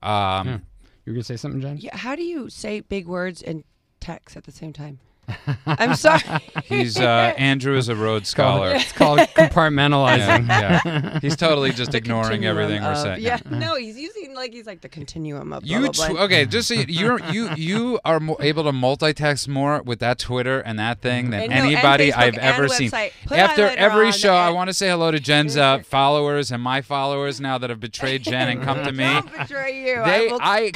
You were going to say something, Jen? Yeah. How do you say big words and text at the same time? I'm sorry. Andrew is a Rhodes Scholar. It's called compartmentalizing. Yeah. He's totally just ignoring everything we're saying. Yeah. No, he's using he's like the continuum of Okay, just so you are able to multitask more with that Twitter and that thing than anybody I've ever seen. After every show, I want to say hello to Jen's followers and my followers now that have betrayed Jen and come to me. Don't betray you. I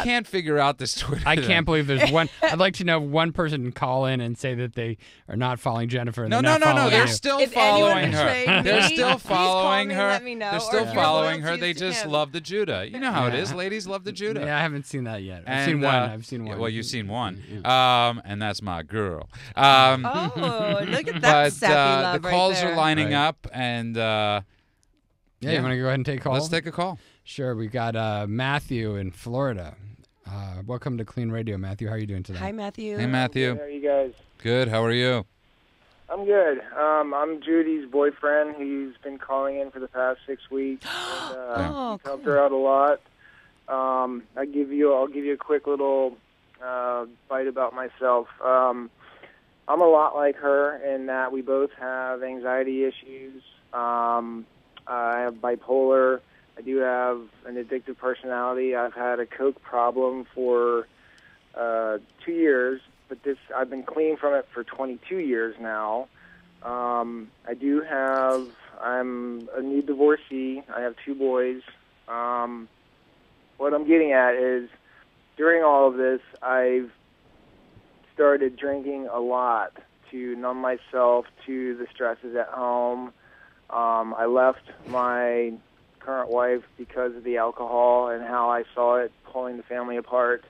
can't figure out this Twitter. I can't believe there's one. I'd like to know one person call in and say that they are not following Jennifer. And No. They're still following her. They're still following her. Let me know. They're still following her. They just love the Judah. You know how it is. Ladies love the Judah. Yeah, I haven't seen that yet. I've seen one. Well, you've seen one. And that's my girl. Oh, look at that sappy love the calls right are lining up, and you want to go ahead and take a call? Let's take a call. Sure. We got Matthew in Florida. Welcome to KLEAN Radio, Matthew. How are you doing today? Hi, Matthew. Hey, Matthew. How are you guys? Good. How are you? I'm good. I'm Judy's boyfriend. He's been calling in for the past 6 weeks. And, he's helped her out a lot. I'll give you a quick little bite about myself. I'm a lot like her in that we both have anxiety issues. I have bipolar. I do have an addictive personality. I've had a coke problem for 2 years, but I've been clean from it for 22 years now. I'm a new divorcee. I have 2 boys. What I'm getting at is during all of this, I've started drinking a lot to numb myself to the stresses at home. I left my current wife because of the alcohol and how I saw it pulling the family apart.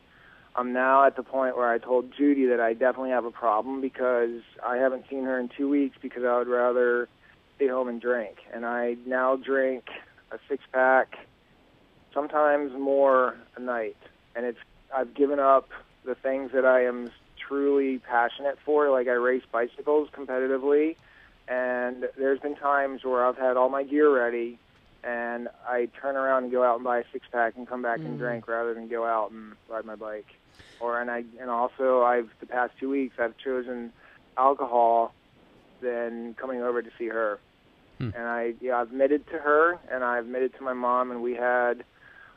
I'm now at the point where I told Judy that I definitely have a problem because I haven't seen her in 2 weeks because I would rather stay home and drink. And I now drink a 6-pack, sometimes more a night. And I've given up the things that I am truly passionate for, like I race bicycles competitively. And there's been times where I've had all my gear ready and I turn around and go out and buy a 6-pack and come back and drink rather than go out and ride my bike. The past 2 weeks I've chosen alcohol than coming over to see her. And I've admitted to her and I've admitted to my mom, and we had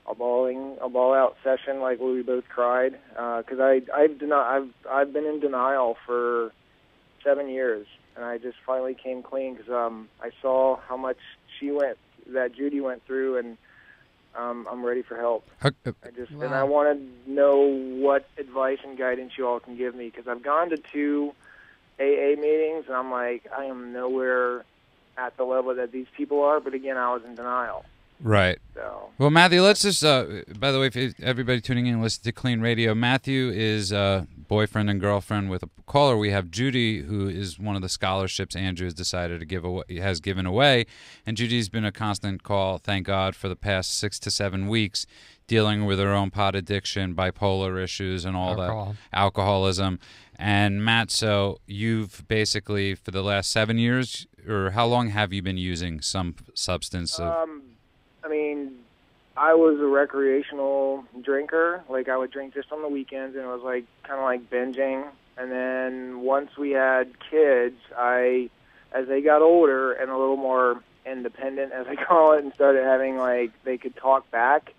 a ball out session like where we both cried because I've been in denial for 7 years, and I just finally came clean because I saw how much that Judy went through, and I'm ready for help. And I want to know what advice and guidance you all can give me, because I've gone to 2 AA meetings, and I'm like, I am nowhere at the level that these people are, but again, I was in denial. Right. So. Well, Matthew, let's just, by the way, if everybody tuning in, listen to KLEAN Radio. Matthew is boyfriend and girlfriend with a caller. We have Judy, who is one of the scholarships Andrew has decided to has given away. And Judy's been a constant call, thank God, for the past 6 to 7 weeks, dealing with her own pot addiction, bipolar issues, and all that, alcoholism. And Matt, so you've basically, for the last 7 years, or how long have you been using some substance? I was a recreational drinker. Like, I would drink just on the weekends, and it was like kind of like binging. And then once we had kids, as they got older and a little more independent, as I call it, and started having, like, they could talk back,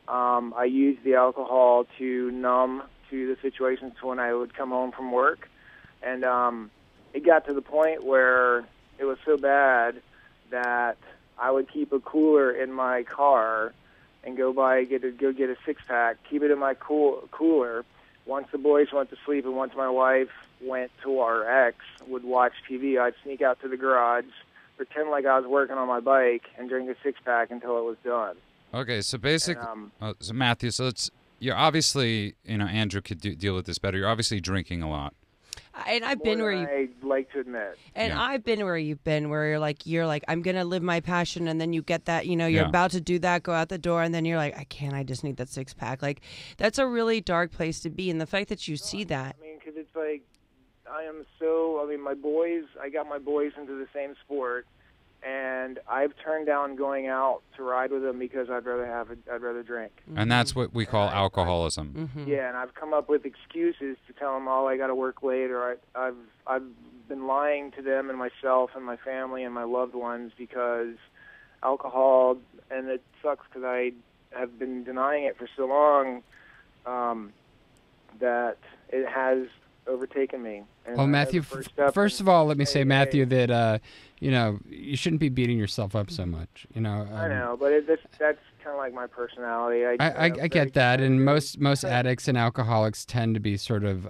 I used the alcohol to numb to the situations when I would come home from work. And it got to the point where it was so bad that I would keep a cooler in my car and go get a 6-pack, keep it in my cooler. Once the boys went to sleep and once my wife went to our ex, would watch TV, I'd sneak out to the garage, pretend like I was working on my bike, and drink a 6-pack until it was done. Okay, so basically, so Matthew, you're obviously, Andrew could deal with this better. You're obviously drinking a lot. And I've been where I'd like to admit. And I've been where you've been, where you're like, I'm going to live my passion, and then you get that, you're about to do that, go out the door, and then you're like, I just need that 6-pack. Like, that's a really dark place to be, and the fact that you see that. Because it's like, I got my boys into the same sport, and I've turned down going out to ride with them because I'd rather drink. And that's what we call alcoholism. Yeah, and I've come up with excuses to tell them, oh, I got to work late, or I've been lying to them and myself and my family and my loved ones because alcohol, and it sucks because I have been denying it for so long that it has overtaken me. And well, Matthew, first of all, let me say, Matthew, that you shouldn't be beating yourself up so much. I know, but that's kind of like my personality. I get that, and most addicts and alcoholics tend to be sort of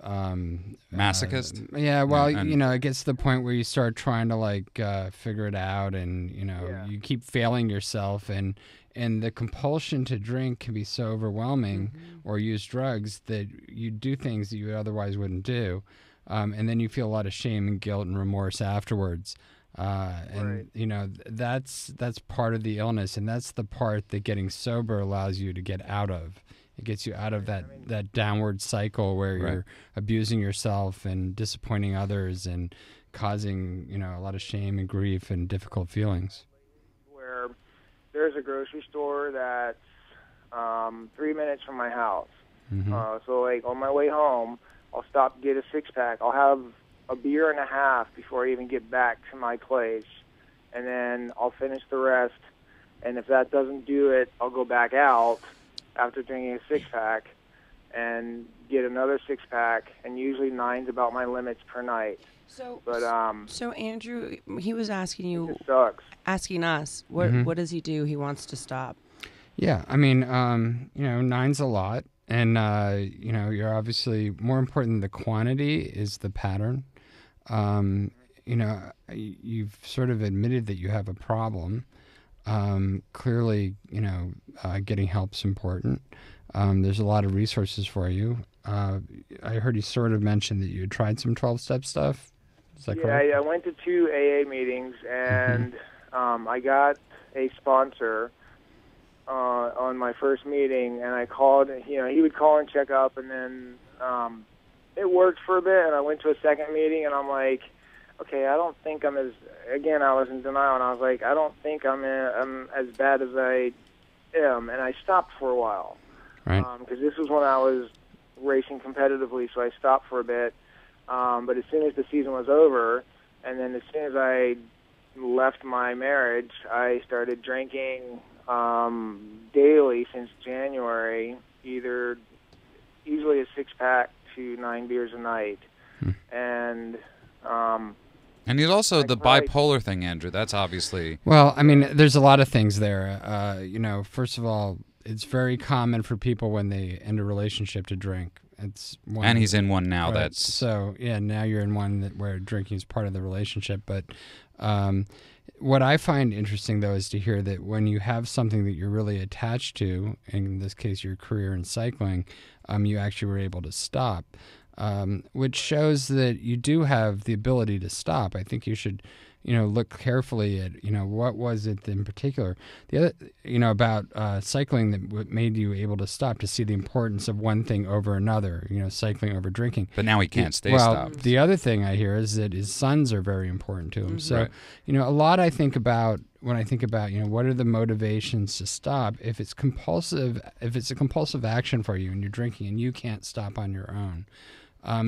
masochist. Yeah, well, it gets to the point where you start trying to figure it out, and you keep failing yourself, and the compulsion to drink can be so overwhelming, or use drugs, that you do things that you otherwise wouldn't do, and then you feel a lot of shame and guilt and remorse afterwards. And that's part of the illness, and that's the part that getting sober allows you to get out of. It gets you out of that downward cycle where you're abusing yourself and disappointing others and causing a lot of shame and grief and difficult feelings. Where there's a grocery store that's 3 minutes from my house, so like on my way home, I'll stop to get a 6-pack. I'll have a beer and a half before I even get back to my place, and then I'll finish the rest, and if that doesn't do it, I'll go back out after drinking a 6-pack and get another 6-pack, and usually 9's about my limits per night. So Andrew, he was asking you, it sucks. Asking us, what does he do? He wants to stop. Yeah, I mean, 9's a lot, and you're obviously, more important than the quantity is the pattern. You've sort of admitted that you have a problem. Clearly, getting help's important. There's a lot of resources for you. I heard you sort of mention that you had tried some 12-step stuff. Is that correct? Yeah, I went to 2 AA meetings, and I got a sponsor on my first meeting, and I called. He would call and check up, and then it worked for a bit, and I went to a second meeting, and I'm like, okay, I don't think I'm again, I was in denial, and I was like, I don't think I'm as bad as I am, and I stopped for a while. Right. Because this was when I was racing competitively, so I stopped for a bit. But as soon as the season was over, and then as soon as I left my marriage, I started drinking daily since January, usually a 6-pack to 9 beers a night. And it's also the bipolar thing, Andrew. That's obviously... Well, I mean, there's a lot of things there. First of all, it's very common for people when they end a relationship to drink. And he's in one now. Right. That's so. Yeah, now you're in one where drinking is part of the relationship. But what I find interesting, though, is to hear that when you have something that you're really attached to, in this case, your career in cycling, you actually were able to stop, which shows that you do have the ability to stop. I think you should, look carefully at, what was it in particular. The other, about cycling that made you able to stop, to see the importance of one thing over another, cycling over drinking. But now he can't stay stopped. The other thing I hear is that his sons are very important to him. So, a lot I think about when I think about, what are the motivations to stop? If it's a compulsive action for you and you're drinking and you can't stop on your own,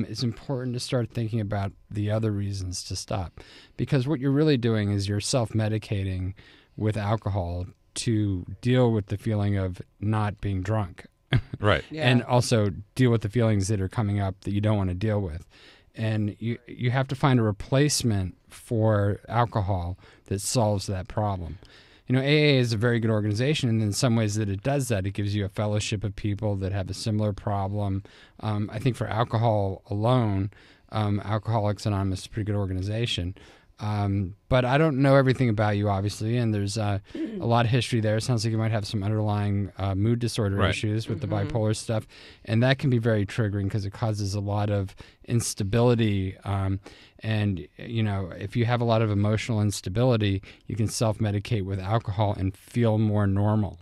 it's important to start thinking about the other reasons to stop, because what you're really doing is you're self-medicating with alcohol to deal with the feeling of not being drunk. Right. Yeah. And also deal with the feelings that are coming up that you don't want to deal with. And you have to find a replacement for alcohol that solves that problem. AA is a very good organization, and in some ways that it does that. It gives you a fellowship of people that have a similar problem. I think for alcohol alone, Alcoholics Anonymous is a pretty good organization. But I don't know everything about you, obviously, and there's a lot of history there. It sounds like you might have some underlying mood disorder issues with the bipolar stuff, and that can be very triggering because it causes a lot of instability. And, if you have a lot of emotional instability, you can self-medicate with alcohol and feel more normal.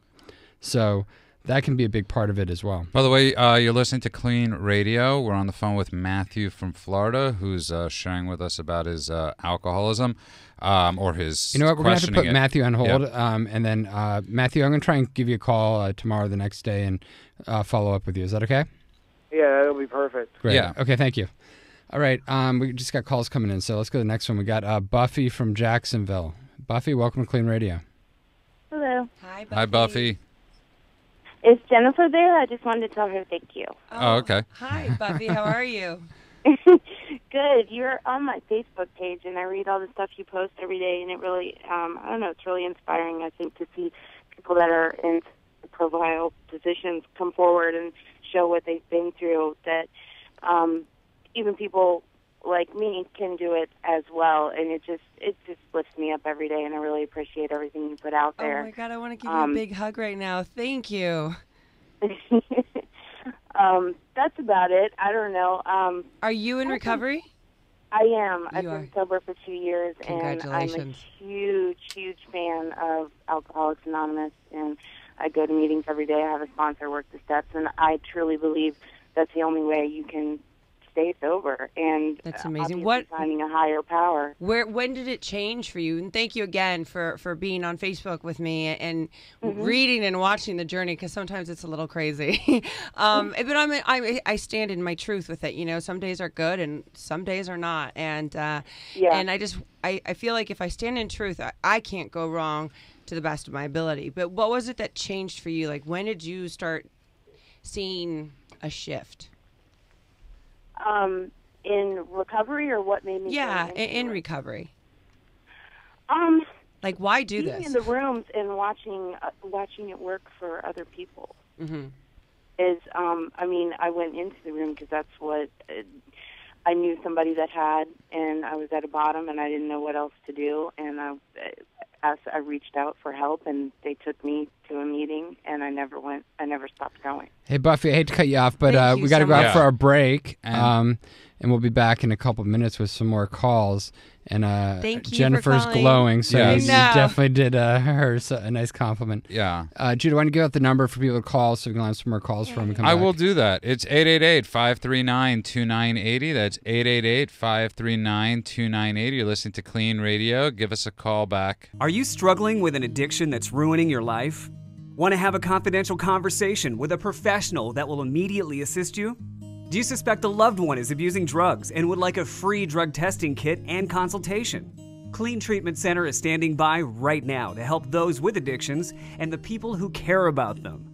So that can be a big part of it as well. By the way, you're listening to KLEAN Radio. We're on the phone with Matthew from Florida, who's sharing with us about his alcoholism, or his. You know what? We're going to have to put Matthew on hold, Yep. and then Matthew, I'm going to try and give you a call tomorrow, the next day, and follow up with you. Is that okay? Yeah, that'll be perfect. Great. Yeah. Okay. Thank you. All right. We just got calls coming in, so let's go to the next one. We got Buffy from Jacksonville. Buffy, welcome to KLEAN Radio. Hello. Hi, Buffy. Hi, Buffy. Is Jennifer there? I just wanted to tell her thank you. Oh, okay. Hi, Buffy. How are you? Good. You're on my Facebook page, and I read all the stuff you post every day, and it really, I don't know, it's really inspiring, I think, to see people that are in profile positions come forward and show what they've been through, that even people like me can do it as well, and it just lifts me up every day, and I really appreciate everything you put out there. Oh my God, I want to give you a big hug right now. Thank you. That's about it. I don't know. Are you in recovery? I am. I've You been are. sober for 2 years, and I'm a Congratulations. huge fan of Alcoholics Anonymous, and I go to meetings every day. I have a sponsor, work the steps, and I truly believe that's the only way you can stay sober. And That's amazing. obviously finding a higher power. When did it change for you? And thank you again for being on Facebook with me and reading and watching the journey, because sometimes it's a little crazy. But I stand in my truth with it. You know, some days are good and some days are not. And and I feel like if I stand in truth, I can't go wrong to the best of my ability. But what was it that changed for you? Like, when did you start seeing a shift? In recovery, or what made me? Yeah, go into in it? recovery. Um, Like, why do being this? in the rooms and watching it work for other people Mm-hmm. is. I mean, I went into the room because that's what I knew somebody that had, and I was at a bottom, and I didn't know what else to do, and I reached out for help, and they took me to a meeting, and I never stopped going. Hey, Buffy, I hate to cut you off, but Thank you we got to so go out much. for our break, And- and we'll be back in a couple of minutes with some more calls. And Thank you for Jennifer's calling. glowing, so Yes. you I know. definitely did her a nice compliment. Yeah. Judah, why don't you give out the number for people to call so we can have some more calls from and come I back? will do that. It's 888-539-2980. That's 888-539-2980. You're listening to KLEAN Radio. Give us a call back. Are you struggling with an addiction that's ruining your life? Want to have a confidential conversation with a professional that will immediately assist you? Do you suspect a loved one is abusing drugs and would like a free drug testing kit and consultation? KLEAN Treatment Center is standing by right now to help those with addictions and the people who care about them.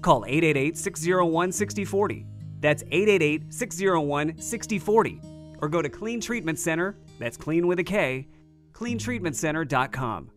Call 888-601-6040. That's 888-601-6040. Or go to KLEAN Treatment Center, that's clean with a K, cleantreatmentcenter.com.